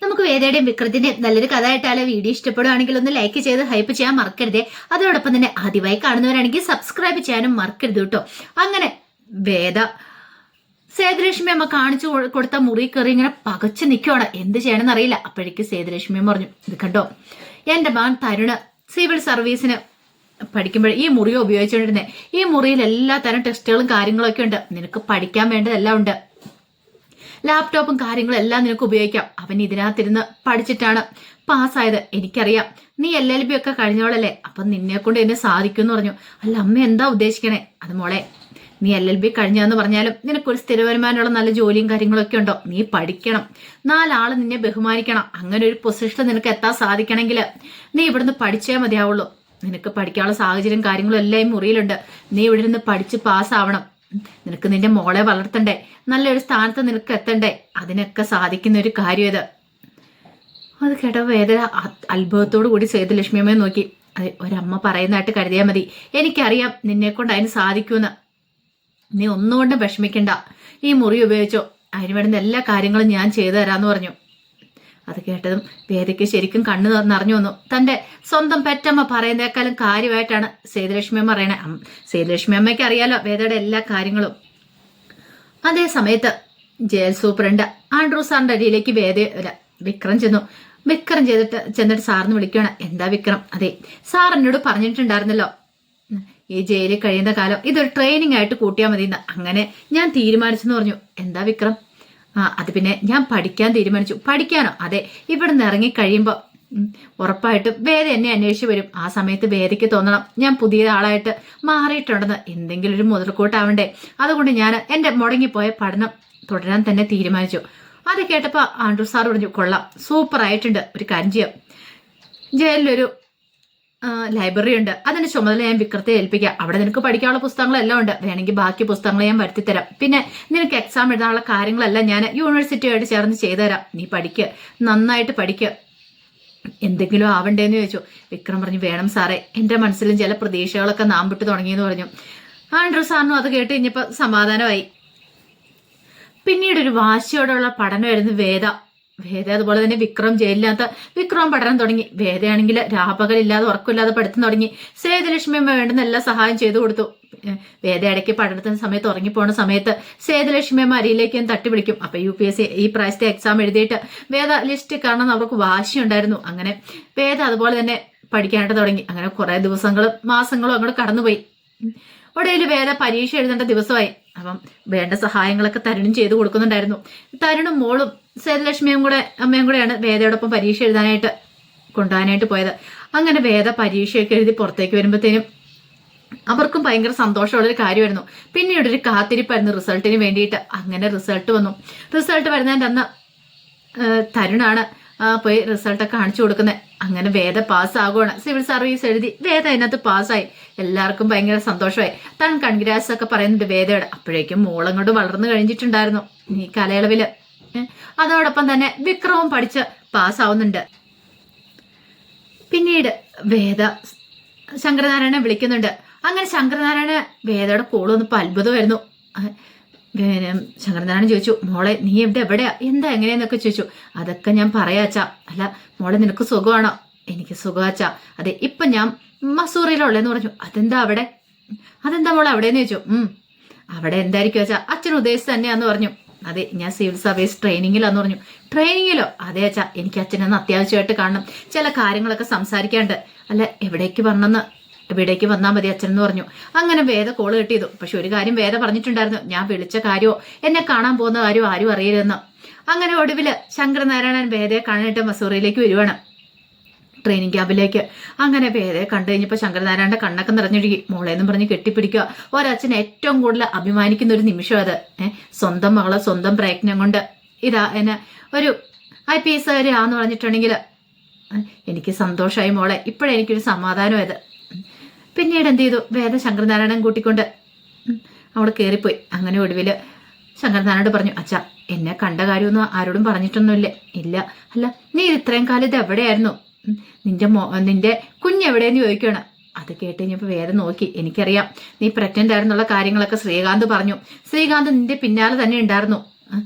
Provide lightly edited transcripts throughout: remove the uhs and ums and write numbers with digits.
നമുക്ക് വേദയുടെയും വിക്രത്തിന്റെയും നല്ലൊരു കഥ ആയിട്ടാലോ. വീഡിയോ ഇഷ്ടപ്പെടുവാണെങ്കിൽ ഒന്ന് ലൈക്ക് ചെയ്ത് ഹൈപ്പ് ചെയ്യാൻ മറക്കരുതേ. അതോടൊപ്പം തന്നെ ആദ്യമായി കാണുന്നവരാണെങ്കിൽ സബ്സ്ക്രൈബ് ചെയ്യാനും മറക്കരുത് കേട്ടോ. അങ്ങനെ വേദ സേതുലക്ഷ്മി അമ്മ കാണിച്ചു കൊടുത്ത മുറി കയറി ഇങ്ങനെ പകച്ചു നിൽക്കുവാണ്. എന്ത് ചെയ്യണമെന്ന് അറിയില്ല. അപ്പോഴേക്ക് സേതുലക്ഷ്മി അമ്മ പറഞ്ഞു, ഇത് കണ്ടോ, എന്റെ മകൻ തരുണ് സിവിൽ സർവീസിന് പഠിക്കുമ്പോൾ ഈ മുറിയോ ഉപയോഗിച്ചുകൊണ്ടിരുന്നേ. ഈ മുറിയിൽ എല്ലാ തരം ടെസ്റ്റുകളും കാര്യങ്ങളും ഒക്കെ ഉണ്ട്. നിനക്ക് പഠിക്കാൻ വേണ്ടതെല്ലാം ഉണ്ട്. ലാപ്ടോപ്പും കാര്യങ്ങളും എല്ലാം നിനക്ക് ഉപയോഗിക്കാം. അവൻ ഇതിനകത്തിരുന്ന് പഠിച്ചിട്ടാണ് പാസ്സായത്. എനിക്കറിയാം, നീ LLB ഒക്കെ കഴിഞ്ഞോളല്ലേ, അപ്പൊ നിന്നെ കൊണ്ട് എന്നെ സാധിക്കും എന്ന് പറഞ്ഞു. അല്ല അമ്മ എന്താ ഉദ്ദേശിക്കണേ? അത് മോളെ, നീ LLB കഴിഞ്ഞാന്ന് പറഞ്ഞാലും നിനക്കൊരു സ്ഥിര വരുമാനമുള്ള നല്ല ജോലിയും കാര്യങ്ങളൊക്കെ ഉണ്ടോ? നീ പഠിക്കണം, 4 ആള് നിന്നെ ബഹുമാനിക്കണം. അങ്ങനെ ഒരു പൊസിഷൻ നിനക്ക് എത്താൻ സാധിക്കണമെങ്കിൽ നീ ഇവിടുന്ന് പഠിച്ചേ മതിയാവുള്ളൂ. നിനക്ക് പഠിക്കാനുള്ള സാഹചര്യം കാര്യങ്ങളും എല്ലാം ഈ മുറിയിലുണ്ട്. നീ ഇവിടെ നിന്ന് പഠിച്ച് പാസ്സാവണം. നിനക്ക് നിന്റെ മോളെ വളർത്തണ്ടേ, നല്ലൊരു സ്ഥാനത്ത് നിനക്ക് എത്തണ്ടേ. അതിനൊക്കെ സാധിക്കുന്ന ഒരു കാര്യം ഇത്. അത് കേട്ട വേദന അത്ഭുതത്തോടു കൂടി സേതുലക്ഷ്മിയമ്മയെ നോക്കി. അതെ, ഒരമ്മ പറയുന്നതായിട്ട് കരുതിയാൽ മതി. എനിക്കറിയാം നിന്നെ കൊണ്ട് അതിന് സാധിക്കുമെന്ന്. നീ ഒന്നുകൊണ്ടും വിഷമിക്കണ്ട. ഈ മുറി ഉപയോഗിച്ചോ, അതിന് വേണ്ടുന്ന എല്ലാ കാര്യങ്ങളും ഞാൻ ചെയ്തു തരാന്ന് പറഞ്ഞു. അത് കേട്ടതും വേദയ്ക്ക് ശരിക്കും കണ്ണു നിറഞ്ഞു വന്നു. തന്റെ സ്വന്തം പെറ്റമ്മ പറയുന്നേക്കാളും കാര്യമായിട്ടാണ് സേതുലക്ഷ്മി അമ്മ പറയണേ. സേതുലക്ഷ്മി അമ്മയ്ക്ക് അറിയാലോ വേദയുടെ എല്ലാ കാര്യങ്ങളും. അതേ സമയത്ത് ജയിൽ സൂപ്രണ്ട് ആൻഡ്രൂ സാറിന്റെ അടിയിലേക്ക് വിക്രം ചെന്നു. വിക്രം ചെന്നിട്ട് സാറിന് വിളിക്കുകയാണ്. എന്താ വിക്രം? അതെ, സാർ എന്നോട് പറഞ്ഞിട്ടുണ്ടായിരുന്നല്ലോ ഈ ജയിലിൽ കഴിയുന്ന കാലം ഇതൊരു ട്രെയിനിങ് ആയിട്ട് കൂട്ടിയാൽ മതി. അങ്ങനെ ഞാൻ തീരുമാനിച്ചെന്ന് പറഞ്ഞു. എന്താ വിക്രം? അത് പിന്നെ ഞാൻ പഠിക്കാൻ തീരുമാനിച്ചു. പഠിക്കാനോ? അതെ, ഇവിടുന്ന് ഇറങ്ങി കഴിയുമ്പോ ഉറപ്പായിട്ടും വേദ എന്നെ അന്വേഷിച്ച് വരും. ആ സമയത്ത് വേദയ്ക്ക് തോന്നണം ഞാൻ പുതിയ ആളായിട്ട് മാറിയിട്ടുണ്ടെന്ന്. എന്തെങ്കിലും ഒരു മുതൽക്കൂട്ടാവണ്ടേ. അതുകൊണ്ട് ഞാൻ എന്റെ മുടങ്ങിപ്പോയ പഠനം തുടരാൻ തന്നെ തീരുമാനിച്ചു. അത് കേട്ടപ്പോ ആൻഡ്രൂ സാർ പറഞ്ഞു, കൊള്ളാം, സൂപ്പർ ആയിട്ടുണ്ട്. ഒരു കാര്യം ചെയ്യാം, ജയിലിലൊരു ലൈബ്രറി ഉണ്ട്, അതിന്റെ ചുമതല ഞാൻ വിക്രത്തെ ഏൽപ്പിക്കാം. അവിടെ നിനക്ക് പഠിക്കാനുള്ള പുസ്തകങ്ങളെല്ലാം ഉണ്ട്. വേണമെങ്കിൽ ബാക്കി പുസ്തകങ്ങൾ ഞാൻ വരുത്തിത്തരാം. പിന്നെ നിനക്ക് എക്സാം എഴുതാനുള്ള കാര്യങ്ങളെല്ലാം ഞാൻ യൂണിവേഴ്സിറ്റിയായിട്ട് ചേർന്ന് ചെയ്തുതരാം. നീ പഠിക്കുക, നന്നായിട്ട് പഠിക്കുക. എന്തെങ്കിലും ആവണ്ടേന്ന് ചോദിച്ചു. വിക്രം പറഞ്ഞു, വേണം സാറേ, എന്റെ മനസ്സിലും ചില പ്രതീക്ഷകളൊക്കെ നാമ്പിട്ട് തുടങ്ങിയെന്ന് പറഞ്ഞു. ആൻഡ്രൂ സാറിനും അത് കേട്ട് കഴിഞ്ഞപ്പോ സമാധാനമായി. പിന്നീട് ഒരു വാശിയോടുള്ള പഠനമായിരുന്നു വേദ. അതുപോലെ തന്നെ വിക്രം ജയിലിനകത്ത് വിക്രം പഠനം തുടങ്ങി. വേദയാണെങ്കിൽ രാപകലില്ലാതെ ഉറക്കമില്ലാതെ പഠിത്തം തുടങ്ങി. സേതുലക്ഷ്മി അമ്മ വേണ്ടുന്ന എല്ലാ സഹായം ചെയ്തു കൊടുത്തു. വേദ ഇടയ്ക്ക് പഠനത്തിന് സമയത്ത് ഉറങ്ങിപ്പോണ സമയത്ത് സേതുലക്ഷ്മി അമ്മ അരിയിലേക്ക് തട്ടി വിളിക്കും. അപ്പൊ UPSC ഈ പ്രാവശ്യത്തെ എക്സാം എഴുതിയിട്ട് വേദ ലിസ്റ്റ് കാണാൻ അവർക്ക് വാശിയുണ്ടായിരുന്നു. അങ്ങനെ വേദ അതുപോലെ തന്നെ പഠിക്കാനായിട്ട് തുടങ്ങി. അങ്ങനെ കുറെ ദിവസങ്ങളും മാസങ്ങളും അങ്ങോട്ട് കടന്നുപോയി. ഒടുവിൽ വേദ പരീക്ഷ എഴുതേണ്ട ദിവസമായി. അപ്പം വേണ്ട സഹായങ്ങളൊക്കെ തരുണും ചെയ്തു കൊടുക്കുന്നുണ്ടായിരുന്നു. തരുണും മോളും സേതുലക്ഷ്മിയും അമ്മയും കൂടെയാണ് വേദയോടൊപ്പം പരീക്ഷ എഴുതാനായിട്ട് കൊണ്ടുപോകാനായിട്ട് പോയത്. അങ്ങനെ വേദ പരീക്ഷയൊക്കെ എഴുതി പുറത്തേക്ക് വരുമ്പോഴത്തേനും അവർക്കും ഭയങ്കര സന്തോഷമുള്ളൊരു കാര്യമായിരുന്നു. പിന്നീട് ഒരു കാത്തിരിപ്പായിരുന്നു റിസൾട്ടിന് വേണ്ടിയിട്ട്. അങ്ങനെ റിസൾട്ട് വന്നു. റിസൾട്ട് വരുന്നതിൻ്റെ അന്ന് തരുണാണ് പോയി റിസൾട്ടൊക്കെ കാണിച്ചു കൊടുക്കുന്നത്. അങ്ങനെ വേദ പാസ്സാകുവാണ്. സിവിൽ സർവീസ് എഴുതി വേദ അതിനകത്ത് പാസ്സായി. എല്ലാവർക്കും ഭയങ്കര സന്തോഷമായി. താൻ കൺഗ്രാറ്റ്സ് ഒക്കെ പറയുന്നുണ്ട് വേദയോട്. അപ്പോഴേക്കും മോളങ്ങോട്ട് വളർന്നു കഴിഞ്ഞിട്ടുണ്ടായിരുന്നു ഈ കാലയളവില്. അതോടൊപ്പം തന്നെ വിക്രവും പഠിച്ച് പാസ്സാവുന്നുണ്ട്. പിന്നീട് വേദ ശങ്കരനാരായണനെ വിളിക്കുന്നുണ്ട്. അങ്ങനെ ശങ്കരനാരായണ വേദയുടെ കോള് വന്നപ്പോൾ അത്ഭുതമായിരുന്നു. ശങ്കരനാരായണൻ ചോദിച്ചു, മോളെ നീ എവിടെയാ, എന്താ എങ്ങനെയെന്നൊക്കെ ചോദിച്ചു. അതൊക്കെ ഞാൻ പറയാച്ചാ. അല്ല മോളെ നിനക്ക് സുഖമാണോ? എനിക്ക് സുഖമാച്ചാ. അതെ, ഇപ്പൊ ഞാൻ മസൂറിയിലുള്ളതെന്ന് പറഞ്ഞു. അതെന്താ അവിടെ? അതെന്താ മോളെ അവിടെന്ന് ചോദിച്ചു. അവിടെ എന്തായിരിക്കും അച്ഛാ, അച്ഛൻ ഉദ്ദേശിച്ച് തന്നെയാന്ന് പറഞ്ഞു. അതെ, ഞാൻ സിവിൽ സർവീസ് ട്രെയിനിങ്ങിലാന്ന് പറഞ്ഞു. ട്രെയിനിങ്ങിലോ? അതെ അച്ഛാ, എനിക്ക് അച്ഛനെന്ന് അത്യാവശ്യമായിട്ട് കാണണം, ചില കാര്യങ്ങളൊക്കെ സംസാരിക്കാണ്ട്. അല്ല എവിടേക്ക് വരണമെന്ന്? ഇവിടേക്ക് വന്നാൽ മതി അച്ഛൻ എന്ന് പറഞ്ഞു. അങ്ങനെ വേദ കോള് കിട്ടിയതു. പക്ഷെ ഒരു കാര്യം വേദ പറഞ്ഞിട്ടുണ്ടായിരുന്നു, ഞാൻ വിളിച്ച കാര്യമോ എന്നെ കാണാൻ പോകുന്ന കാര്യമോ ആരും അറിയരുതെന്ന്. അങ്ങനെ ഒടുവില് ശങ്കരനാരായണൻ വേദയെ കാണാനായിട്ട് മസൂറിയിലേക്ക് വരുവാണ്, ട്രെയിനിങ് ക്യാമ്പിലേക്ക്. അങ്ങനെ വേദയെ കണ്ടു കഴിഞ്ഞപ്പോൾ ശങ്കരനാരായണന്റെ കണ്ണൊക്കെ നിറഞ്ഞൊഴുകി. മോളെന്നും പറഞ്ഞ് കെട്ടിപ്പിടിക്കുക. ഒരച്ഛൻ ഏറ്റവും കൂടുതൽ അഭിമാനിക്കുന്ന ഒരു നിമിഷം അത്. സ്വന്തം മകളെ സ്വന്തം പ്രയത്നം കൊണ്ട് ഇതാ എന്നെ ഒരു IPS ആന്ന് പറഞ്ഞിട്ടുണ്ടെങ്കിൽ എനിക്ക് സന്തോഷമായി മോളെ. ഇപ്പോഴെനിക്കൊരു സമാധാനമായത്. പിന്നീട് എന്ത് ചെയ്തു, വേദ ശങ്കരനാരായണൻ കൂട്ടിക്കൊണ്ട് അവിടെ കയറിപ്പോയി. അങ്ങനെ ഒടുവില് ശങ്കരനാരായണോട് പറഞ്ഞു, അച്ഛാ എന്നെ കണ്ട കാര്യമൊന്നും ആരോടും പറഞ്ഞിട്ടൊന്നുമില്ലേ? ഇല്ല. അല്ല നീ ഇത്രയും കാലം ഇത് എവിടെയായിരുന്നു? നിന്റെ കുഞ്ഞെവിടെയെന്ന് ചോദിക്കുകയാണ്. അത് കേട്ട് കഴിഞ്ഞപ്പോൾ വേദ നോക്കി. എനിക്കറിയാം നീ പ്രഗ്നന്റ് ആയിരുന്നുള്ള കാര്യങ്ങളൊക്കെ ശ്രീകാന്ത് പറഞ്ഞു. ശ്രീകാന്ത് നിന്റെ പിന്നാലെ തന്നെ ഉണ്ടായിരുന്നു.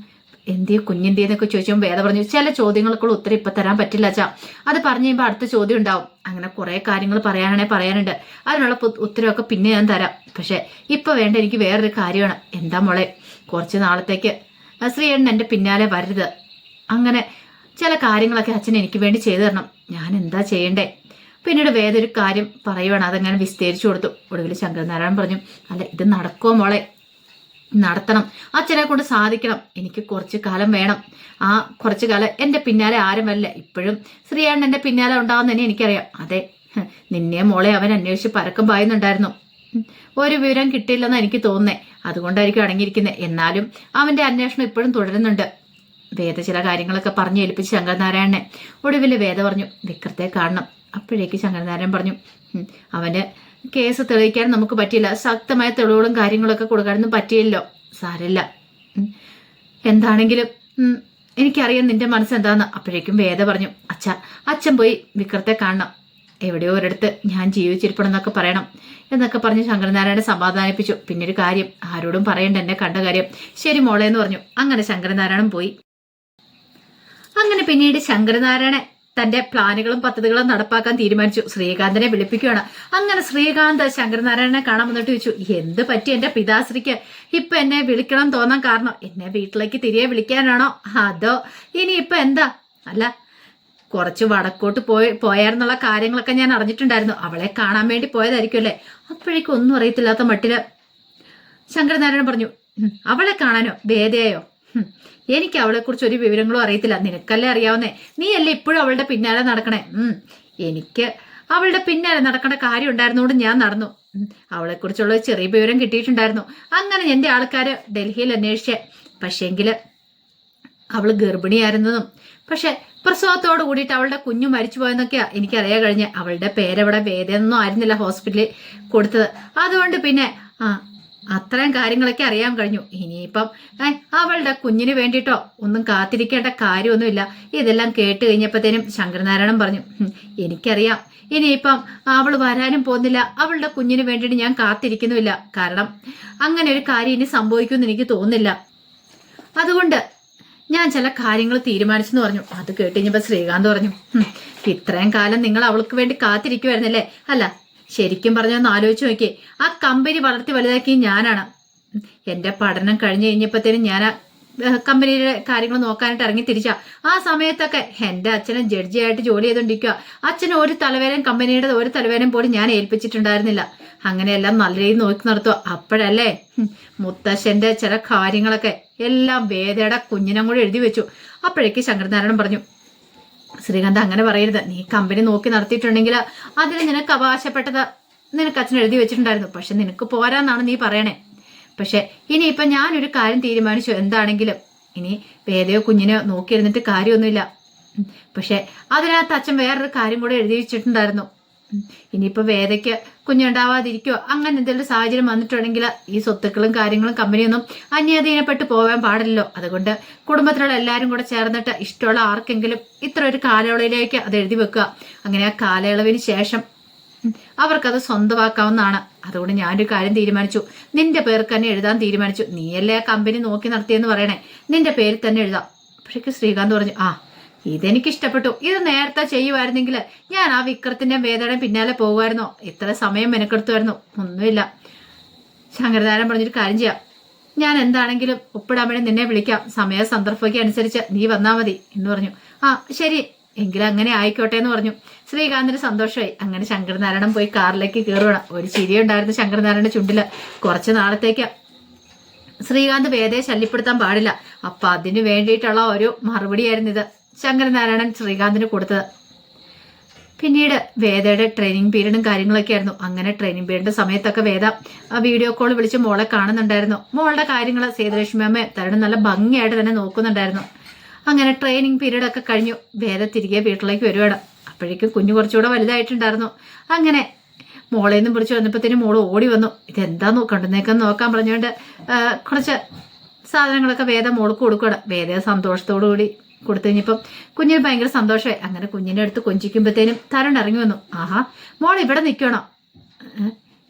എന്തിയെ കുഞ്ഞെന്തിയെന്നൊക്കെ ചോദിച്ചുമ്പോൾ വേദ പറഞ്ഞു ചില ചോദ്യങ്ങൾക്കുള്ള ഉത്തരം ഇപ്പൊ തരാൻ പറ്റില്ല അച്ഛാ, അത് പറഞ്ഞു കഴിയുമ്പോൾ അടുത്ത ചോദ്യം ഉണ്ടാവും. അങ്ങനെ കുറെ കാര്യങ്ങൾ പറയാനുണ്ട്, അതിനുള്ള ഉത്തരവൊക്കെ പിന്നെ ഞാൻ തരാം. പക്ഷെ ഇപ്പൊ വേണ്ട എനിക്ക് വേറൊരു കാര്യമാണ്. എന്താ മോളെ, കുറച്ച് നാളത്തേക്ക് ശ്രീയേട്ടൻ എന്റെ പിന്നാലെ വരരുത്. അങ്ങനെ ചില കാര്യങ്ങളൊക്കെ അച്ഛൻ എനിക്ക് വേണ്ടി ചെയ്തു തരണം. ഞാൻ എന്താ ചെയ്യണ്ടേ? പിന്നീട് വേദ ഒരു കാര്യം പറയുവാണ്, അതങ്ങനെ വിസ്തരിച്ചു കൊടുത്തു. ഒടുവിൽ ശങ്കരനാരായണൻ പറഞ്ഞു, അല്ല ഇത് നടക്കുമോ മോളെ? നടത്തണം, അച്ഛനെ കൊണ്ട് സാധിക്കണം. എനിക്ക് കുറച്ചു കാലം വേണം. ആ കുറച്ചു കാലം എന്റെ പിന്നാലെ ആരും വരില്ല. ഇപ്പോഴും ശ്രീയേട്ടൻ എന്റെ പിന്നാലെ ഉണ്ടാവുന്ന തന്നെ എനിക്കറിയാം. അതെ, നിന്നെ മോളെ അവൻ അന്വേഷിച്ച് പരക്കം പായുന്നുണ്ടായിരുന്നു. ഒരു വിവരം കിട്ടിയില്ലെന്ന് എനിക്ക് തോന്നുന്നേ, അതുകൊണ്ടായിരിക്കും അടങ്ങിയിരിക്കുന്നത്. എന്നാലും അവന്റെ അന്വേഷണം ഇപ്പോഴും തുടരുന്നുണ്ട്. വേദ ചില കാര്യങ്ങളൊക്കെ പറഞ്ഞു ഏൽപ്പിച്ച് ശങ്കരനാരായണനെ. ഒടുവിൽ വേദ പറഞ്ഞു, വിക്രത്തെ കാണണം. അപ്പോഴേക്ക് ശങ്കരനാരായണൻ പറഞ്ഞു, അവന് കേസ് തെളിയിക്കാൻ നമുക്ക് പറ്റിയില്ല, ശക്തമായ തെളിവുകളും കാര്യങ്ങളൊക്കെ കൊടുക്കാനൊന്നും പറ്റിയില്ലോ. സാരമില്ല, എന്താണെങ്കിലും എനിക്കറിയാം നിന്റെ മനസ്സെന്താന്ന്. അപ്പോഴേക്കും വേദ പറഞ്ഞു, അച്ഛൻ പോയി വിക്രത്തെ കാണണം, എവിടെയോ ഒരിടത്ത് ഞാൻ ജീവിച്ചിരിപ്പണമെന്നൊക്കെ പറയണം എന്നൊക്കെ പറഞ്ഞ് ശങ്കരനാരായണനെ സമാധാനിപ്പിച്ചു. പിന്നൊരു കാര്യം ആരോടും പറയണ്ട, എന്നെ കണ്ട കാര്യം. ശരി മോളെ എന്ന് പറഞ്ഞു. അങ്ങനെ ശങ്കരനാരായണൻ പോയി. അങ്ങനെ പിന്നീട് ശങ്കരനാരായണൻ തന്റെ പ്ലാനുകളും പദ്ധതികളും നടപ്പാക്കാൻ തീരുമാനിച്ചു. ശ്രീകാന്തിനെ വിളിപ്പിക്കുകയാണ്. അങ്ങനെ ശ്രീകാന്ത് ശങ്കരനാരായണനെ കാണാൻ വന്നിട്ട് ചോദിച്ചു, എന്ത് പറ്റി എന്റെ പിതാശ്രീക്ക് ഇപ്പൊ എന്നെ വിളിക്കണം തോന്നാൻ കാരണം? എന്നെ വീട്ടിലേക്ക് തിരികെ വിളിക്കാനാണോ, അതോ ഇനി ഇപ്പൊ എന്താ? അല്ല, കുറച്ച് വടക്കോട്ട് പോയായിരുന്നുള്ള കാര്യങ്ങളൊക്കെ ഞാൻ അറിഞ്ഞിട്ടുണ്ടായിരുന്നു. അവളെ കാണാൻ വേണ്ടി പോയതായിരിക്കും അല്ലേ? അപ്പോഴേക്കും ഒന്നും അറിയത്തില്ലാത്ത മട്ടില് ശങ്കരനാരായണൻ പറഞ്ഞു, അവളെ കാണാനോ? വേദയോ? എനിക്ക് അവളെക്കുറിച്ച് ഒരു വിവരങ്ങളും അറിയത്തില്ല. നിനക്കല്ലേ അറിയാവുന്നേ, നീയല്ലേ ഇപ്പോഴും അവളുടെ പിന്നാലെ നടക്കണേ. എനിക്ക് അവളുടെ പിന്നാലെ നടക്കേണ്ട കാര്യം ഉണ്ടായിരുന്നോണ്ട് ഞാൻ നടന്നു. അവളെക്കുറിച്ചുള്ള ചെറിയ വിവരം കിട്ടിയിട്ടുണ്ടായിരുന്നു. അങ്ങനെ എന്റെ ആൾക്കാര് ഡൽഹിയിൽ അന്വേഷിച്ചേ. പക്ഷേങ്കില് അവള് ഗർഭിണിയായിരുന്നതും പക്ഷെ പ്രസവത്തോട് കൂടിയിട്ട് അവളുടെ കുഞ്ഞു മരിച്ചു പോയെന്നൊക്കെയാ എനിക്കറിയാൻ കഴിഞ്ഞ. അവളുടെ പേരവിടെ വേദയൊന്നും ആയിരുന്നില്ല ഹോസ്പിറ്റലിൽ കൊടുത്തത്. അതുകൊണ്ട് പിന്നെ അത്രയും കാര്യങ്ങളൊക്കെ അറിയാൻ കഴിഞ്ഞു. ഇനിയിപ്പം അവളുടെ കുഞ്ഞിന് വേണ്ടിയിട്ടോ ഒന്നും കാത്തിരിക്കേണ്ട കാര്യമൊന്നുമില്ല. ഇതെല്ലാം കേട്ട് കഴിഞ്ഞപ്പോഴത്തേനും ശങ്കരനാരായണൻ പറഞ്ഞു, എനിക്കറിയാം ഇനിയിപ്പം അവൾ വരാനും പോകുന്നില്ല, അവളുടെ കുഞ്ഞിന് വേണ്ടിയിട്ട് ഞാൻ കാത്തിരിക്കുന്നുമില്ല. കാരണം അങ്ങനെ ഒരു കാര്യം ഇനി സംഭവിക്കുമെന്ന് എനിക്ക് തോന്നുന്നില്ല. അതുകൊണ്ട് ഞാൻ ചില കാര്യങ്ങൾ തീരുമാനിച്ചെന്ന് പറഞ്ഞു. അത് കേട്ട് കഴിഞ്ഞപ്പോൾ ശ്രീകാന്ത് പറഞ്ഞു, ഇത്രയും കാലം നിങ്ങൾ അവൾക്ക് വേണ്ടി കാത്തിരിക്കുമായിരുന്നല്ലേ? അല്ല, ശരിക്കും പറഞ്ഞൊന്ന് ആലോചിച്ച് നോക്കിയേ, ആ കമ്പനി വളർത്തി വലുതാക്കി ഞാനാണ്. എന്റെ പഠനം കഴിഞ്ഞ് കഴിഞ്ഞപ്പോഴത്തേനും ഞാൻ കമ്പനിയുടെ കാര്യങ്ങൾ നോക്കാനായിട്ട് ഇറങ്ങി തിരിച്ചാ. ആ സമയത്തൊക്കെ എന്റെ അച്ഛനും ജഡ്ജിയായിട്ട് ജോലി ചെയ്തോണ്ടിരിക്കുക. അച്ഛന് ഒരു തലവേദന, കമ്പനിയുടെ ഒരു തലവേദന പോലും ഞാൻ ഏൽപ്പിച്ചിട്ടുണ്ടായിരുന്നില്ല. അങ്ങനെയെല്ലാം നല്ല രീതിയിൽ നോക്കി നടത്തുക. അപ്പോഴല്ലേ മുത്തശ്ശന്റെ ചില കാര്യങ്ങളൊക്കെ എല്ലാം വേദയുടെ കുഞ്ഞിനും കൂടെ എഴുതി വെച്ചു. അപ്പോഴേക്ക് ശങ്കരനാരായണൻ പറഞ്ഞു, ശ്രീകാന്ത് അങ്ങനെ പറയരുത്. നീ കമ്പനി നോക്കി നടത്തിയിട്ടുണ്ടെങ്കിൽ അതിന് നിനക്ക് അവകാശപ്പെട്ടത് നിനക്ക് അച്ഛൻ എഴുതി വെച്ചിട്ടുണ്ടായിരുന്നു. പക്ഷെ നിനക്ക് പോരാന്നാണ് നീ പറയണേ. പക്ഷെ ഇനിയിപ്പൊ ഞാനൊരു കാര്യം തീരുമാനിച്ചു. എന്താണെങ്കിലും ഇനി വേദയോ കുഞ്ഞിനെയോ നോക്കിയിരുന്നിട്ട് കാര്യമൊന്നുമില്ല. പക്ഷെ അതിനകത്ത് അച്ഛൻ വേറൊരു കാര്യം കൂടെ എഴുതി വെച്ചിട്ടുണ്ടായിരുന്നു. ഇനിയിപ്പോ വേദയ്ക്ക് കുഞ്ഞുണ്ടാവാതിരിക്കോ അങ്ങനെ എന്തെങ്കിലും സാഹചര്യം വന്നിട്ടുണ്ടെങ്കിൽ ഈ സ്വത്തുക്കളും കാര്യങ്ങളും കമ്പനിയൊന്നും അന്യാധീനപ്പെട്ട് പോകാൻ പാടില്ലല്ലോ. അതുകൊണ്ട് കുടുംബത്തിലുള്ള എല്ലാവരും കൂടെ ചേർന്നിട്ട് ഇഷ്ടമുള്ള ആർക്കെങ്കിലും ഇത്ര ഒരു കാലയളവിലേക്ക് അത് എഴുതി വെക്കുക. അങ്ങനെ ആ കാലയളവിന് ശേഷം അവർക്കത് സ്വന്തമാക്കാവുന്നതാണ്. അതുകൊണ്ട് ഞാനൊരു കാര്യം തീരുമാനിച്ചു. നിന്റെ പേർക്ക് തന്നെ എഴുതാൻ തീരുമാനിച്ചു. നീയല്ലേ ആ കമ്പനി നോക്കി നടത്തിയെന്ന് പറയണേ, നിന്റെ പേരിൽ തന്നെ എഴുതാം. അപ്പോഴേക്ക് ശ്രീകാന്ത് പറഞ്ഞു, ഇതെനിക്കിഷ്ടപ്പെട്ടു. ഇത് നേരത്തെ ചെയ്യുമായിരുന്നെങ്കിൽ ഞാൻ ആ വിക്രത്തിന്റെ വേദന പിന്നാലെ പോകുമായിരുന്നോ? ഇത്ര സമയം മെനക്കെടുത്തുമായിരുന്നു? ഒന്നുമില്ല. ശങ്കരനാരായണൻ പറഞ്ഞൊരു കാര്യം ചെയ്യാം, ഞാൻ എന്താണെങ്കിലും ഒപ്പിടാൻ വേണ്ടി നിന്നെ വിളിക്കാം. സമയ സന്ദർഭമൊക്കെ അനുസരിച്ച് നീ വന്നാൽ മതി എന്ന് പറഞ്ഞു. ശരി എങ്കിലും അങ്ങനെ ആയിക്കോട്ടെ എന്ന് പറഞ്ഞു. ശ്രീകാന്തിന് സന്തോഷമായി. അങ്ങനെ ശങ്കരനാരായണൻ പോയി കാറിലേക്ക് കയറുകയാണ്. ഒരു ചിരിയുണ്ടായിരുന്നു ശങ്കരനാരായണന്റെ ചുണ്ടില്. കുറച്ചു നാളത്തേക്ക് ശ്രീകാന്ത് വേദയെ ശല്യപ്പെടുത്താൻ പാടില്ല. അപ്പൊ അതിന് വേണ്ടിയിട്ടുള്ള ഒരു മറുപടിയായിരുന്നു ഇത് ശങ്കരനാരായണൻ ശ്രീകാന്തിന് കൊടുത്തത്. പിന്നീട് വേദയുടെ ട്രെയിനിങ് പീരീഡും കാര്യങ്ങളൊക്കെ ആയിരുന്നു. അങ്ങനെ ട്രെയിനിങ് പീരീഡിന്റെ സമയത്തൊക്കെ വേദ വീഡിയോ കോൾ വിളിച്ച് മോളെ കാണുന്നുണ്ടായിരുന്നു. മോളുടെ കാര്യങ്ങൾ സേതുലക്ഷ്മി അമ്മ തരണം നല്ല ഭംഗിയായിട്ട് തന്നെ നോക്കുന്നുണ്ടായിരുന്നു. അങ്ങനെ ട്രെയിനിങ് പീരീഡ് ഒക്കെ കഴിഞ്ഞു. വേദ തിരികെ വീട്ടിലേക്ക് വരുവാണ്. അപ്പോഴേക്കും കുഞ്ഞു കുറച്ചുകൂടെ വലുതായിട്ടുണ്ടായിരുന്നു. അങ്ങനെ മോളെ നിന്നും പിടിച്ചു വന്നപ്പോഴത്തേനും മോള് ഓടി വന്നു. ഇതെന്താ കണ്ടുനേക്കെന്ന് നോക്കാൻ പറഞ്ഞുകൊണ്ട് കുറച്ച് സാധനങ്ങളൊക്കെ വേദ മോൾക്ക് കൊടുക്കുകയാണ്. വേദ സന്തോഷത്തോടു കൂടി കൊടുത്തു കഴിഞ്ഞപ്പം കുഞ്ഞിന് ഭയങ്കര സന്തോഷമായി. അങ്ങനെ കുഞ്ഞിന്റെ അടുത്ത് കൊഞ്ചിക്കുമ്പോഴത്തേനും തരുൺ ഇറങ്ങി വന്നു. മോൾ ഇവിടെ നിൽക്കണോ?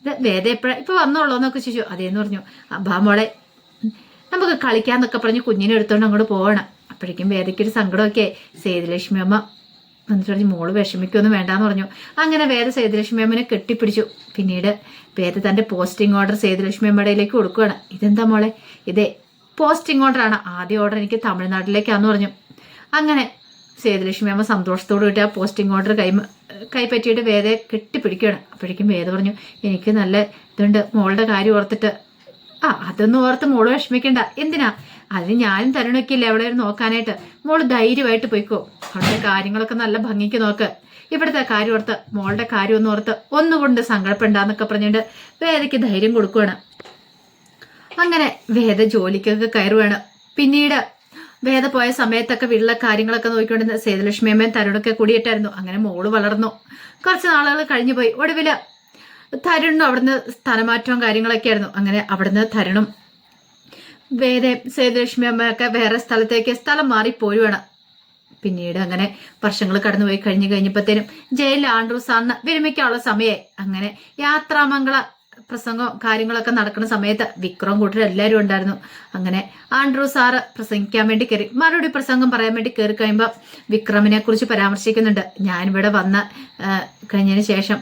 ഇത് വേദ എപ്പോഴാ ഇപ്പൊ വന്നോളൂ എന്നൊക്കെ ചോദിച്ചു. അതേന്ന് പറഞ്ഞു. ബാ മോളെ, നമുക്ക് കളിക്കാന്നൊക്കെ പറഞ്ഞ് കുഞ്ഞിനെ എടുത്തോണ്ട് അങ്ങോട്ട് പോകണം. അപ്പോഴേക്കും വേദയ്ക്കൊരു സങ്കടമൊക്കെ. സേതുലക്ഷ്മി അമ്മ എന്നിട്ട് പറഞ്ഞ് മോള് വിഷമിക്കൊന്നും വേണ്ടാന്ന് പറഞ്ഞു. അങ്ങനെ വേദ സേതുലക്ഷ്മി അമ്മനെ കെട്ടിപ്പിടിച്ചു. പിന്നീട് വേദ തന്റെ പോസ്റ്റിംഗ് ഓർഡർ സേതുലക്ഷ്മി അമ്മയുടെയിലേക്ക് കൊടുക്കുകയാണ്. ഇതെന്താ മോളെ? ഇതേ പോസ്റ്റിംഗ് ഓർഡറാണ്. ആദ്യ ഓർഡർ എനിക്ക് തമിഴ്നാട്ടിലേക്കാന്ന് പറഞ്ഞു. അങ്ങനെ സേതുലക്ഷ്മി അമ്മ സന്തോഷത്തോടു കൂടി ആ പോസ്റ്റിംഗ് ഓർഡർ കൈപ്പറ്റിയിട്ട് വേദയെ കെട്ടിപ്പിടിക്കുകയാണ്. അപ്പോഴേക്കും വേദ പറഞ്ഞു, എനിക്ക് നല്ല ഇതുണ്ട് മോളുടെ കാര്യം ഓർത്തിട്ട്. അതൊന്നും ഓർത്ത് മോള് വിഷമിക്കണ്ട. എന്തിനാ? അതിന് ഞാനും തരുണൊക്കെയില്ലേ അവിടെ നോക്കാനായിട്ട്. മോള് ധൈര്യമായിട്ട് പോയിക്കോ. അവിടുത്തെ കാര്യങ്ങളൊക്കെ നല്ല ഭംഗിക്ക് നോക്ക്. ഇവിടുത്തെ കാര്യം ഓർത്ത് മോളുടെ കാര്യം ഒന്നും ഓർത്ത് ഒന്നുകൊണ്ട് സങ്കടപ്പെടാന്നൊക്കെ പറഞ്ഞിട്ട് വേദയ്ക്ക് ധൈര്യം കൊടുക്കുകയാണ്. അങ്ങനെ വേദ ജോലിക്കൊക്കെ കയറുകയാണ്. പിന്നീട് വേദ പോയ സമയത്തൊക്കെ വീട്ടിലെ കാര്യങ്ങളൊക്കെ നോക്കിക്കൊണ്ടിരുന്ന സേതുലക്ഷ്മി അമ്മയും തരുണൊക്കെ കൂടിയിട്ടായിരുന്നു. അങ്ങനെ മോള് വളർന്നു. കുറച്ച് നാളുകൾ കഴിഞ്ഞു പോയി. ഒടുവില് തരുണും അവിടുന്ന് സ്ഥലമാറ്റവും കാര്യങ്ങളൊക്കെ ആയിരുന്നു. അങ്ങനെ അവിടുന്ന് തരുണും വേദയും സേതുലക്ഷ്മി അമ്മയൊക്കെ വേറെ സ്ഥലത്തേക്ക് സ്ഥലം മാറിപ്പോരുവാണ്. പിന്നീട് അങ്ങനെ വർഷങ്ങൾ കടന്നുപോയി കഴിഞ്ഞപ്പോഴത്തേനും ജയിലിൽ ആൻഡ്രൂ സാറിന് വിരമിക്കാനുള്ള സമയമായി. അങ്ങനെ യാത്രാമംഗള പ്രസംഗവും കാര്യങ്ങളൊക്കെ നടക്കുന്ന സമയത്ത് വിക്രം കൂട്ടർ എല്ലാവരും ഉണ്ടായിരുന്നു. അങ്ങനെ ആൻഡ്രൂ സാറ് പ്രസംഗിക്കാൻ വേണ്ടി കയറി. മറുപടി പ്രസംഗം പറയാൻ വേണ്ടി കയറി കഴിയുമ്പോൾ വിക്രമിനെ കുറിച്ച് പരാമർശിക്കുന്നുണ്ട്. ഞാനിവിടെ വന്ന് കഴിഞ്ഞതിന് ശേഷം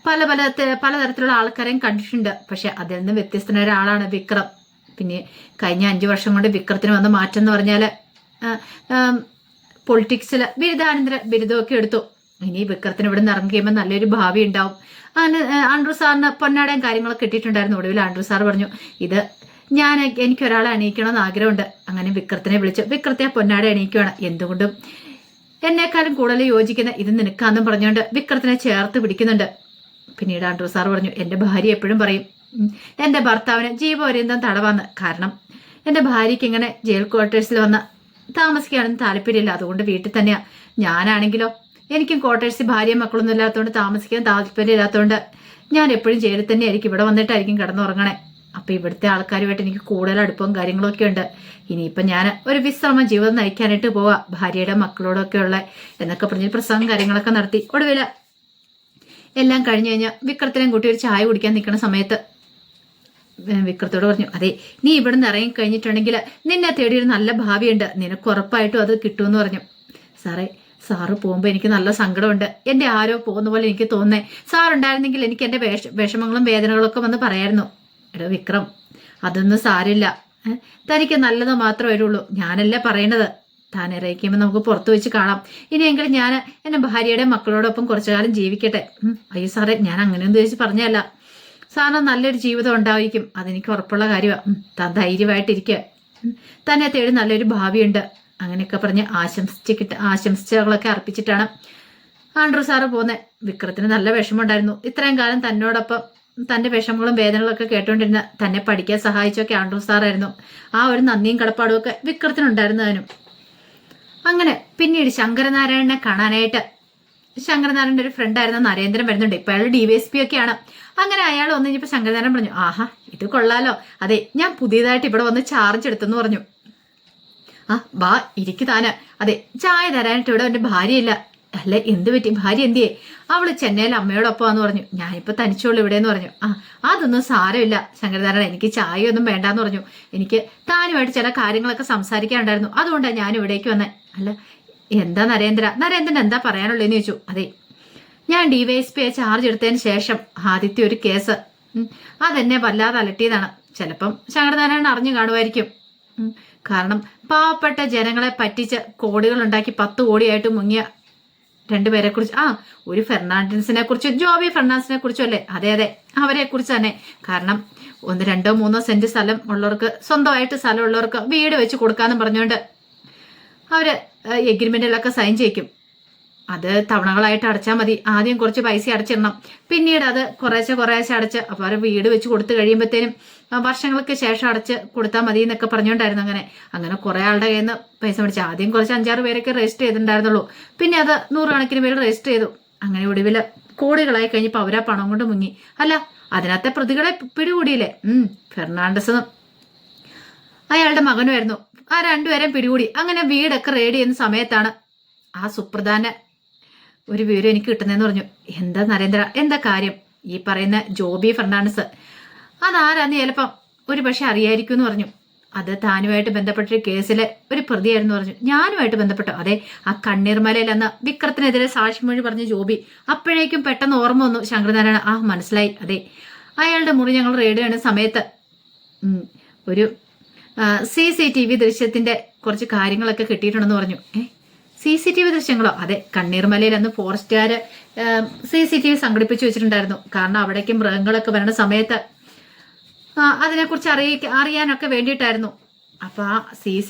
പലതരത്തിലുള്ള ആൾക്കാരെയും കണ്ടിട്ടുണ്ട്. പക്ഷെ അതിൽ നിന്ന് വ്യത്യസ്തനായ ഒരാളാണ് വിക്രം. പിന്നെ കഴിഞ്ഞ 5 വർഷം കൊണ്ട് വിക്രത്തിന് വന്ന മാറ്റം എന്ന് പറഞ്ഞാല് പൊളിറ്റിക്സിൽ ബിരുദാനന്തര ബിരുദമൊക്കെ എടുത്തു. ഇനി വിക്രത്തിന് ഇവിടെ നിന്ന് ഇറങ്ങി കഴിയുമ്പോൾ നല്ലൊരു ഭാവി ഉണ്ടാവും. അങ്ങനെ ആൻഡ്രൂ സാറിന് പൊന്നാടയും കാര്യങ്ങളൊക്കെ കിട്ടിയിട്ടുണ്ടായിരുന്നു. ഒടുവിൽ ആൻഡ്രൂ സാർ പറഞ്ഞു, ഇത് എനിക്കൊരാളെ അണിയിക്കണമെന്ന് ആഗ്രഹമുണ്ട്. അങ്ങനെ വിക്രത്തിനെ വിളിച്ചു. വിക്രത്തെ പൊന്നാട അണിയിക്കുകയാണ്. എന്തുകൊണ്ടും എന്നെക്കാളും കൂടുതൽ യോജിക്കുന്ന ഇത് നിനക്കാന്നും പറഞ്ഞുകൊണ്ട് വിക്രത്തിനെ ചേർത്ത് പിടിക്കുന്നുണ്ട്. പിന്നീട് ആൻഡ്രൂ സാർ പറഞ്ഞു, എൻ്റെ ഭാര്യ എപ്പോഴും പറയും എൻ്റെ ഭർത്താവിന് ജീവപര്യന്തം തടവാന്ന്. കാരണം എൻ്റെ ഭാര്യയ്ക്ക് ഇങ്ങനെ ജയിൽ ക്വാർട്ടേഴ്സിൽ വന്ന് താമസിക്കാനൊന്നും താല്പര്യമില്ല. അതുകൊണ്ട് വീട്ടിൽ തന്നെയാ. ഞാനാണെങ്കിലോ എനിക്കും ക്വാർട്ടേഴ്സിൽ ഭാര്യയും മക്കളൊന്നും ഇല്ലാത്തതുകൊണ്ട് താമസിക്കാൻ താല്പര്യമില്ലാത്തതുകൊണ്ട് ഞാൻ എപ്പോഴും ജയിലിൽ തന്നെ ആയിരിക്കും. ഇവിടെ വന്നിട്ടായിരിക്കും കിടന്നുറങ്ങണേ. അപ്പൊ ഇവിടുത്തെ ആൾക്കാരുമായിട്ട് എനിക്ക് കൂടുതൽ അടുപ്പവും കാര്യങ്ങളൊക്കെ ഉണ്ട്. ഇനിയിപ്പം ഞാൻ ഒരു വിശ്രമ ജീവിതം നയിക്കാനായിട്ട് പോവാ ഭാര്യയുടെ മക്കളോടൊക്കെ ഉള്ള എന്നൊക്കെ പറഞ്ഞ് പ്രസംഗം കാര്യങ്ങളൊക്കെ നടത്തി. ഒടുവിൽ എല്ലാം കഴിഞ്ഞു കഴിഞ്ഞാൽ വിക്രത്തിനെയും കൂട്ടി ഒരു ചായ കുടിക്കാൻ നിൽക്കുന്ന സമയത്ത് വിക്രത്തോട് പറഞ്ഞു, അതെ നീ ഇവിടെ നിന്ന് ഇറങ്ങി കഴിഞ്ഞിട്ടുണ്ടെങ്കിൽ നിന്നെ തേടിയൊരു നല്ല ഭാവിയുണ്ട്. നിനക്ക് ഉറപ്പായിട്ടും അത് കിട്ടുമെന്ന് പറഞ്ഞു. സാറ് പോകുമ്പോൾ എനിക്ക് നല്ല സങ്കടമുണ്ട്. എൻ്റെ ആരോ പോകുന്ന പോലെ എനിക്ക് തോന്നുന്നേ. സാറുണ്ടായിരുന്നെങ്കിൽ എനിക്ക് എൻ്റെ വിഷമങ്ങളും വേദനകളും ഒക്കെ വന്ന് പറയായിരുന്നു. എടോ വിക്രം, അതൊന്നും സാരില്ല. തനിക്ക് നല്ലത് മാത്രമേ വരുള്ളൂ. ഞാനല്ലേ പറയേണ്ടത്. താൻ ഇറങ്ങിക്കുമ്പോൾ നമുക്ക് പുറത്തു വെച്ച് കാണാം. ഇനിയെങ്കിലും ഞാൻ എൻ്റെ ഭാര്യയുടെ മക്കളോടൊപ്പം കുറച്ചു കാലം ജീവിക്കട്ടെ. അയ്യോ സാറേ, ഞാൻ അങ്ങനെയൊന്നും ചോദിച്ച് പറഞ്ഞല്ല. സാറിന് നല്ലൊരു ജീവിതം ഉണ്ടായിരിക്കും. അതെനിക്ക് ഉറപ്പുള്ള കാര്യമാണ്. താൻ ധൈര്യമായിട്ടിരിക്കുക. തന്നെ തേടി നല്ലൊരു ഭാവിയുണ്ട്. അങ്ങനെയൊക്കെ പറഞ്ഞ് ആശംസകളൊക്കെ അർപ്പിച്ചിട്ടാണ് ആൻഡ്രൂ സാറ് പോകുന്നത്. വിക്രത്തിന് നല്ല വിഷമമുണ്ടായിരുന്നു. ഇത്രയും കാലം തന്നോടൊപ്പം തന്റെ വിഷമങ്ങളും വേദനകളൊക്കെ കേട്ടോണ്ടിരുന്ന തന്നെ പഠിക്കാൻ സഹായിച്ചൊക്കെ ആൻഡ്രൂ സാറായിരുന്നു. ആ ഒരു നന്ദിയും കടപ്പാടും ഒക്കെ വിക്രത്തിനുണ്ടായിരുന്നതിനും. അങ്ങനെ പിന്നീട് ശങ്കരനാരായണനെ കാണാനായിട്ട് ശങ്കരനാരായണന്റെ ഒരു ഫ്രണ്ടായിരുന്ന നരേന്ദ്രൻ വരുന്നുണ്ട്. ഇപ്പൊ അയാൾ DYSP ഒക്കെയാണ്. അങ്ങനെ അയാൾ വന്നു കഴിഞ്ഞപ്പോൾ ശങ്കരനാരായണൻ പറഞ്ഞു, ആഹാ ഇത് കൊള്ളാലോ. അതെ, ഞാൻ പുതിയതായിട്ട് ഇവിടെ വന്ന് ചാർജ് എടുത്തെന്ന് പറഞ്ഞു. വാ ഇരിക്കു താന്. അതെ, ചായ തരാനായിട്ട് ഇവിടെ എൻ്റെ ഭാര്യയില്ല. അല്ലെ എന്ത് പറ്റി? ഭാര്യ എന്തിയേ? അവള് ചെന്നൈയിൽ അമ്മയോടൊപ്പമാന്ന് പറഞ്ഞു. ഞാനിപ്പോ തനിച്ചോളൂ ഇവിടെയെന്ന് പറഞ്ഞു. അതൊന്നും സാരമില്ല ശങ്കരനാരായണൻ, എനിക്ക് ചായ ഒന്നും വേണ്ടാന്ന് പറഞ്ഞു. എനിക്ക് താനുമായിട്ട് ചില കാര്യങ്ങളൊക്കെ സംസാരിക്കാനുണ്ടായിരുന്നു. അതുകൊണ്ടാണ് ഞാൻ ഇവിടേക്ക് വന്നേ. അല്ല എന്താ നരേന്ദ്രൻ എന്താ പറയാനുള്ളതെന്ന് ചോദിച്ചു. അതെ, ഞാൻ DYSP ചാർജ് എടുത്തതിന് ശേഷം ആദ്യത്തെ ഒരു കേസ് അതെന്നെ വല്ലാതെ അലട്ടിയതാണ്. ചിലപ്പം ശങ്കരനാരായണൻ അറിഞ്ഞു കാണുമായിരിക്കും. കാരണം പാവപ്പെട്ട ജനങ്ങളെ പറ്റിച്ച് കോടികൾ ഉണ്ടാക്കി 10 കോടിയായിട്ട് മുങ്ങിയ 2 പേരെ കുറിച്ച്, ഒരു ഫെർണാണ്ടസിനെ കുറിച്ച്, ജോബി ഫെർണാണ്ടസിനെ കുറിച്ചും അല്ലേ? അതെ അവരെ കുറിച്ച് തന്നെ. കാരണം 1, 2, 3 സെന്റ് സ്ഥലം ഉള്ളവർക്ക്, സ്വന്തമായിട്ട് സ്ഥലം ഉള്ളവർക്ക് വീട് വെച്ച് കൊടുക്കാന്ന് പറഞ്ഞുകൊണ്ട് അവര് എഗ്രിമെന്റിലൊക്കെ സൈൻ ചെയ്യിക്കും. അത് തവണകളായിട്ട് അടച്ചാൽ മതി. ആദ്യം കുറച്ച് പൈസ അടച്ചിടണം, പിന്നീട് അത് കുറേശ്ശെ അടച്ച് അപ്പൊ അവർ വീട് വെച്ച് കൊടുത്തു കഴിയുമ്പോഴത്തേനും വർഷങ്ങൾക്ക് ശേഷം അടച്ച് കൊടുത്താൽ മതി എന്നൊക്കെ പറഞ്ഞുകൊണ്ടായിരുന്നു. അങ്ങനെ കുറെ ആളുടെ കയ്യിൽ നിന്ന് പൈസ മേടിച്ചു. ആദ്യം കുറച്ച് 5-6 പേരൊക്കെ രജിസ്റ്റർ ചെയ്തിട്ടുണ്ടായിരുന്നുള്ളൂ. പിന്നെ അത് 100 കണക്കിന് പേര് രജിസ്റ്റർ ചെയ്തു. അങ്ങനെ ഒടുവിൽ കോടികളായി കഴിഞ്ഞപ്പോൾ അവരാ പണം കൊണ്ട് മുങ്ങി. അല്ല, അതിനകത്തെ പ്രതികളെ പിടികൂടിയില്ലേ? ഫെർണാണ്ടസും അയാളുടെ മകനുമായിരുന്നു. ആ 2 പേരെയും പിടികൂടി. അങ്ങനെ വീടൊക്കെ റെഡി ചെയ്യുന്ന സമയത്താണ് ആ സുപ്രധാന ഒരു വിവരം എനിക്ക് കിട്ടുന്നതെന്ന് പറഞ്ഞു. എന്താ നരേന്ദ്ര, എന്താ കാര്യം? ഈ പറയുന്ന ജോബി ഫെർണാണ്ടസ് അതാരാന്ന് ചിലപ്പം ഒരു പക്ഷെ അറിയായിരിക്കും എന്ന് പറഞ്ഞു. അത് താനുമായിട്ട് ബന്ധപ്പെട്ടൊരു കേസിലെ ഒരു പ്രതിയായിരുന്നു പറഞ്ഞു. ഞാനുമായിട്ട് ബന്ധപ്പെട്ടോ? അതെ, ആ കണ്ണീർമലയിൽ അന്ന് വിക്രത്തിനെതിരെ സാക്ഷിമൊഴി പറഞ്ഞ ജോബി. അപ്പോഴേക്കും പെട്ടെന്ന് ഓർമ്മ വന്നു ശങ്കരനാരായണ. ആ മനസ്സിലായി. അതെ, അയാളുടെ മുറി ഞങ്ങൾ റെയ്ഡ് ചെയ്യുന്ന സമയത്ത് ഒരു CCTV ദൃശ്യത്തിന്റെ കുറച്ച് കാര്യങ്ങളൊക്കെ കിട്ടിയിട്ടുണ്ടെന്ന് പറഞ്ഞു. CCTV ദൃശ്യങ്ങളോ? അതെ, കണ്ണീർമലയിൽ അന്ന് ഫോറസ്റ്റുകാര് CCTV സംഘടിപ്പിച്ചു വെച്ചിട്ടുണ്ടായിരുന്നു. കാരണം അവിടേക്ക് മൃഗങ്ങളൊക്കെ വരുന്ന സമയത്ത് അതിനെക്കുറിച്ച് അറിയാനൊക്കെ വേണ്ടിയിട്ടായിരുന്നു. അപ്പൊ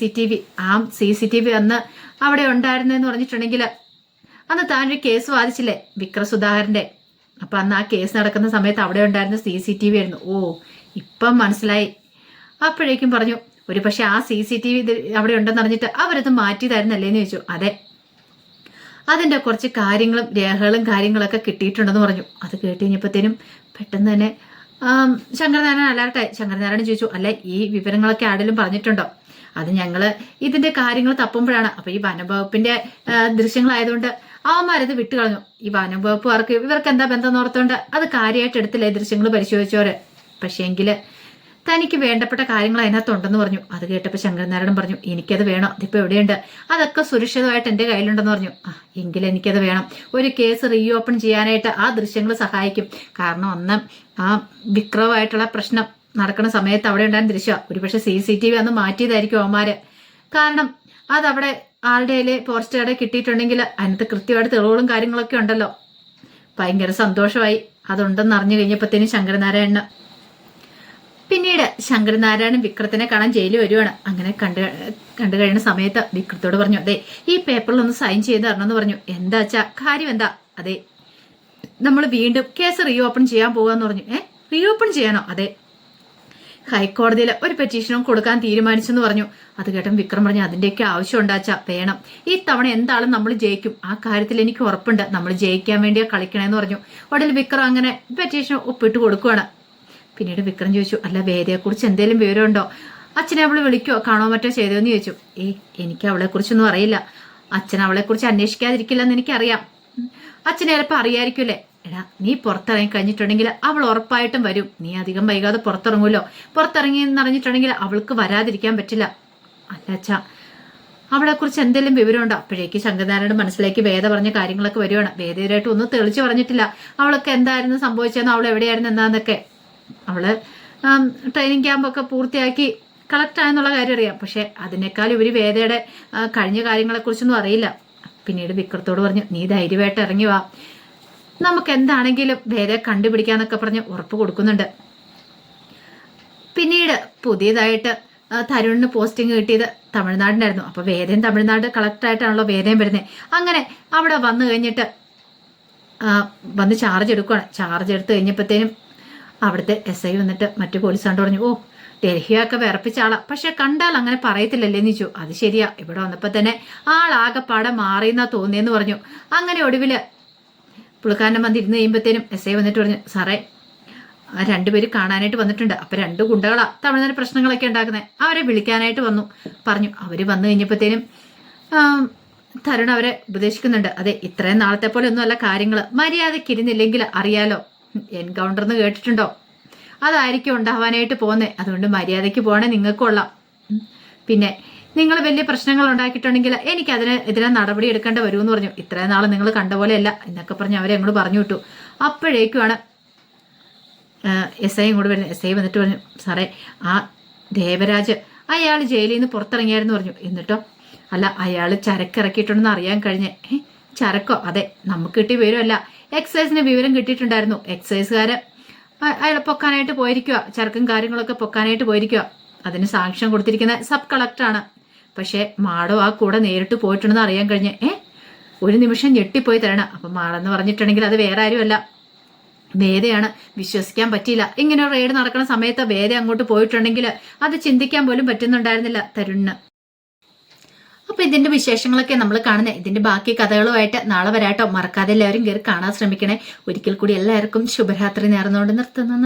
ആ CCTV അന്ന് അവിടെ ഉണ്ടായിരുന്നെന്ന് പറഞ്ഞിട്ടുണ്ടെങ്കിൽ അന്ന് താനൊരു കേസ് വാദിച്ചില്ലേ വിക്രം സുധാകരന്റെ? അപ്പൊ അന്ന് ആ കേസ് നടക്കുന്ന സമയത്ത് അവിടെ ഉണ്ടായിരുന്ന CCTV ആയിരുന്നു. ഓ, ഇപ്പം മനസ്സിലായി. അപ്പോഴേക്കും പറഞ്ഞു, ഒരു പക്ഷെ ആ CCTV അവിടെ ഉണ്ടെന്ന് അറിഞ്ഞിട്ട് അവരത് മാറ്റിയതായിരുന്നല്ലേന്ന് ചോദിച്ചു. അതെ, അതിന്റെ കുറച്ച് കാര്യങ്ങളും രേഖകളും കാര്യങ്ങളൊക്കെ കിട്ടിയിട്ടുണ്ടെന്ന് പറഞ്ഞു. അത് കേട്ട് കഴിഞ്ഞപ്പോഴത്തേനും പെട്ടെന്ന് തന്നെ ശങ്കരനാരായണൻ അലർട്ടായി. ശങ്കരനാരായണൻ ചോദിച്ചു, അല്ലെ ഈ വിവരങ്ങളൊക്കെ ആരെങ്കിലും പറഞ്ഞിട്ടുണ്ടോ? അത് ഞങ്ങള് ഇതിന്റെ കാര്യങ്ങൾ തപ്പുമ്പോഴാണ്. അപ്പൊ ഈ വനംവകുപ്പിന്റെ ദൃശ്യങ്ങളായതുകൊണ്ട് അവന്മാരത് വിട്ടുകളഞ്ഞു. ഈ വനംവകുപ്പുകാർക്ക് ഇവർക്ക് എന്താ ബന്ധം ഓർത്തോണ്ട് അത് കാര്യമായിട്ട് എടുത്തില്ലേ ദൃശ്യങ്ങൾ പരിശോധിച്ചവര്. പക്ഷേ എങ്കില് തനിക്ക് വേണ്ടപ്പെട്ട കാര്യങ്ങൾ അതിനകത്തുണ്ടെന്ന് പറഞ്ഞു. അത് കേട്ടപ്പോൾ ശങ്കരനാരായണൻ പറഞ്ഞു, എനിക്കത് വേണം. അതിപ്പോ എവിടെയുണ്ട്? അതൊക്കെ സുരക്ഷിതമായിട്ട് എന്റെ കയ്യിലുണ്ടെന്ന് പറഞ്ഞു. എങ്കിലും എനിക്കത് വേണം. ഒരു കേസ് റീഓപ്പൺ ചെയ്യാനായിട്ട് ആ ദൃശ്യങ്ങൾ സഹായിക്കും. കാരണം അന്ന് ആ വിക്രമായിട്ടുള്ള പ്രശ്നം നടക്കുന്ന സമയത്ത് അവിടെ ഉണ്ടായിരുന്ന ദൃശ്യം ഒരുപക്ഷെ CCTV അന്ന് മാറ്റിയതായിരിക്കും അവന്മാര്. കാരണം അതവിടെ ആളുടെ പോസ്റ്ററുടെ കിട്ടിയിട്ടുണ്ടെങ്കിൽ അതിനകത്ത് കൃത്യമായിട്ട് തെളിവുകളും കാര്യങ്ങളൊക്കെ ഉണ്ടല്ലോ. ഭയങ്കര സന്തോഷമായി അതുണ്ടെന്ന് അറിഞ്ഞു കഴിഞ്ഞപ്പോഴത്തേനും ശങ്കരനാരായണന്. പിന്നീട് ശങ്കരനാരായണൻ വിക്രത്തിനെ കാണാൻ ജയിലിൽ വരുവാണ്. അങ്ങനെ കണ്ടു കഴിയുന്ന സമയത്ത് വിക്രത്തോട് പറഞ്ഞു, അതെ ഈ പേപ്പറിലൊന്ന് സൈൻ ചെയ്ത് തരണമെന്ന് പറഞ്ഞു. എന്താ വെച്ചാ കാര്യം എന്താ? അതെ, നമ്മൾ വീണ്ടും കേസ് റീഓപ്പൺ ചെയ്യാൻ പോകാന്ന് പറഞ്ഞു. റീഓപ്പൺ ചെയ്യാനോ? അതെ, ഹൈക്കോടതിയിൽ ഒരു പെറ്റീഷനും കൊടുക്കാൻ തീരുമാനിച്ചെന്ന് പറഞ്ഞു. അത് കേട്ടും വിക്രം പറഞ്ഞു, അതിന്റെയൊക്കെ ആവശ്യം ഉണ്ടാച്ചാ വേണം. ഈ തവണ എന്താളും നമ്മൾ ജയിക്കും. ആ കാര്യത്തിൽ എനിക്ക് ഉറപ്പുണ്ട്. നമ്മൾ ജയിക്കാൻ വേണ്ടിയാ കളിക്കണേന്ന് പറഞ്ഞു. ഉടനെ വിക്രം അങ്ങനെ പെറ്റീഷൻ ഒപ്പിട്ട് കൊടുക്കുവാണ്. പിന്നീട് വിക്രം ചോദിച്ചു, അല്ല വേദയെക്കുറിച്ച് എന്തെങ്കിലും വിവരമുണ്ടോ? അച്ഛനെ അവള് വിളിക്കോ കാണോ മറ്റോ ചെയ്തോന്ന് ചോദിച്ചു. എനിക്ക് അവളെക്കുറിച്ചൊന്നും അറിയില്ല. അച്ഛൻ അവളെക്കുറിച്ച് അന്വേഷിക്കാതിരിക്കില്ലെന്ന് എനിക്കറിയാം. അച്ഛനെ ചിലപ്പോൾ അറിയായിരിക്കുമല്ലേ? എടാ, നീ പുറത്തിറങ്ങി കഴിഞ്ഞിട്ടുണ്ടെങ്കിൽ അവൾ ഉറപ്പായിട്ടും വരും. നീ അധികം വൈകാതെ പുറത്തിറങ്ങുമല്ലോ. പുറത്തിറങ്ങി എന്നറിഞ്ഞിട്ടുണ്ടെങ്കിൽ അവൾക്ക് വരാതിരിക്കാൻ പറ്റില്ല. അല്ല അച്ഛാ, അവളെക്കുറിച്ച് എന്തെങ്കിലും വിവരമുണ്ടോ? അപ്പോഴേക്ക് ശങ്കരനാരായണൻ മനസ്സിലേക്ക് വേദ പറഞ്ഞ കാര്യങ്ങളൊക്കെ വരുവാണ്. വേദയായിട്ട് ഒന്നും തെളിച്ചു പറഞ്ഞിട്ടില്ല. അവൾക്ക് എന്തായിരുന്നു സംഭവിച്ചതെന്ന്, അവൾ എവിടെയായിരുന്നു എന്താന്നൊക്കെ. അവള് ട്രെയിനിങ് ക്യാമ്പൊക്കെ പൂർത്തിയാക്കി കളക്ട് ആയെന്നുള്ള കാര്യം അറിയാം. പക്ഷെ അതിനേക്കാൾ ഇവര് വേദയുടെ കഴിഞ്ഞ കാര്യങ്ങളെക്കുറിച്ചൊന്നും അറിയില്ല. പിന്നീട് വിക്രത്തോട് പറഞ്ഞു, നീ ധൈര്യമായിട്ട് ഇറങ്ങി വാ, നമുക്ക് എന്താണെങ്കിലും വേദയെ കണ്ടുപിടിക്കാന്നൊക്കെ പറഞ്ഞ് ഉറപ്പ് കൊടുക്കുന്നുണ്ട്. പിന്നീട് പുതിയതായിട്ട് തരുണിന് പോസ്റ്റിംഗ് കിട്ടിയത് തമിഴ്നാടിനായിരുന്നു. അപ്പൊ വേദയും തമിഴ്നാട് കളക്ടറായിട്ടാണല്ലോ വേദയും വരുന്നത്. അങ്ങനെ അവിടെ വന്നു കഴിഞ്ഞിട്ട് വന്ന് ചാർജ് എടുക്കുകയാണ്. ചാർജ് എടുത്തു കഴിഞ്ഞപ്പോഴത്തേനും അവിടുത്തെ SI വന്നിട്ട് മറ്റു പോലീസുകാരോട് പറഞ്ഞു, ഓ ഡൽഹിയൊക്കെ വിറപ്പിച്ച ആളാ, പക്ഷെ കണ്ടാൽ അങ്ങനെ പറയത്തില്ലല്ലേന്ന് ചോദിച്ചു. അത് ശരിയാ, ഇവിടെ വന്നപ്പോ തന്നെ ആളാകെപ്പാടെ മാറിയെന്നാ തോന്നിയെന്ന് പറഞ്ഞു. അങ്ങനെ ഒടുവില് പുള്ളിക്കാരനെ വന്നിരുന്ന് കഴിയുമ്പോഴത്തേനും SI വന്നിട്ട് പറഞ്ഞു, സാറേ രണ്ടുപേര് കാണാനായിട്ട് വന്നിട്ടുണ്ട്. അപ്പൊ 2 ഗുണ്ടകളാ തമിഴ്നാട് പ്രശ്നങ്ങളൊക്കെ ഉണ്ടാക്കുന്നത്. അവരെ വിളിക്കാനായിട്ട് വന്നു പറഞ്ഞു. അവര് വന്നു കഴിഞ്ഞപ്പോഴത്തേനും തരുൺ അവരെ ഉപദേശിക്കുന്നുണ്ട്. അതെ, ഇത്രയും നാളത്തെ പോലെ ഒന്നും അല്ല കാര്യങ്ങള്. മര്യാദയ്ക്ക് ഇരുന്നില്ലെങ്കിൽ അറിയാലോ, എൻകൗണ്ടർന്ന് കേട്ടിട്ടുണ്ടോ? അതായിരിക്കും ഉണ്ടാവാനായിട്ട് പോകുന്നത്. അതുകൊണ്ട് മര്യാദയ്ക്ക് പോകണേ നിങ്ങൾക്ക് കൊള്ളാം. പിന്നെ നിങ്ങൾ വലിയ പ്രശ്നങ്ങൾ ഉണ്ടാക്കിയിട്ടുണ്ടെങ്കിൽ എനിക്ക് ഇതിനെ നടപടി എടുക്കേണ്ട വരുമെന്ന് പറഞ്ഞു. ഇത്രയും നാൾ നിങ്ങൾ കണ്ട പോലെയല്ല എന്നൊക്കെ പറഞ്ഞ് അവരെ അങ്ങോട്ട് പറഞ്ഞു വിട്ടു. അപ്പോഴേക്കുമാണ് SI കൂടെ വരുന്നത്. SI വന്നിട്ട് പറഞ്ഞു, സാറേ ആ ദേവരാജ് അയാൾ ജയിലിൽ നിന്ന് പുറത്തിറങ്ങിയായിരുന്നു പറഞ്ഞു. എന്നിട്ടോ? അല്ല, അയാൾ ചരക്കിറക്കിയിട്ടുണ്ടെന്ന് അറിയാൻ കഴിഞ്ഞേ. ചരക്കോ? അതെ, നമുക്ക് കിട്ടിയ വിവരമല്ല, എക്സൈസിന് വിവരം കിട്ടിയിട്ടുണ്ടായിരുന്നു. എക്സൈസുകാര് അയാൾ പൊക്കാനായിട്ട് പോയിരിക്കുക, ചരക്കും കാര്യങ്ങളൊക്കെ പൊക്കാനായിട്ട് പോയിരിക്കുക. അതിന് സാക്ഷ്യം കൊടുത്തിരിക്കുന്ന സബ് കളക്ടറാണ്. പക്ഷെ മാഡോ ആ കൂടെ നേരിട്ട് പോയിട്ടുണ്ടെന്ന് അറിയാൻ കഴിഞ്ഞ്. ഒരു നിമിഷം ഞെട്ടിപ്പോയി തരണം. അപ്പൊ മാടെന്ന് പറഞ്ഞിട്ടുണ്ടെങ്കിൽ അത് വേറെ ആരുമല്ല, വേദയാണ്. വിശ്വസിക്കാൻ പറ്റിയില്ല. ഇങ്ങനെ ഒരു റെയ്ഡ് നടക്കുന്ന സമയത്ത് വേദ അങ്ങോട്ട് പോയിട്ടുണ്ടെങ്കിൽ അത് ചിന്തിക്കാൻ പോലും പറ്റുന്നുണ്ടായിരുന്നില്ല തരുണിന്. അപ്പൊ ഇതിന്റെ വിശേഷങ്ങളൊക്കെ നമ്മൾ കാണുന്നത്. ഇതിന്റെ ബാക്കി കഥകളുമായിട്ട് നാളെ വരാട്ടോ. മറക്കാതെ എല്ലാവരും കയറി കാണാൻ ശ്രമിക്കണേ. ഒരിക്കൽ കൂടി എല്ലാവർക്കും ശുഭരാത്രി നേർന്നുകൊണ്ട് നിർത്തുന്നു.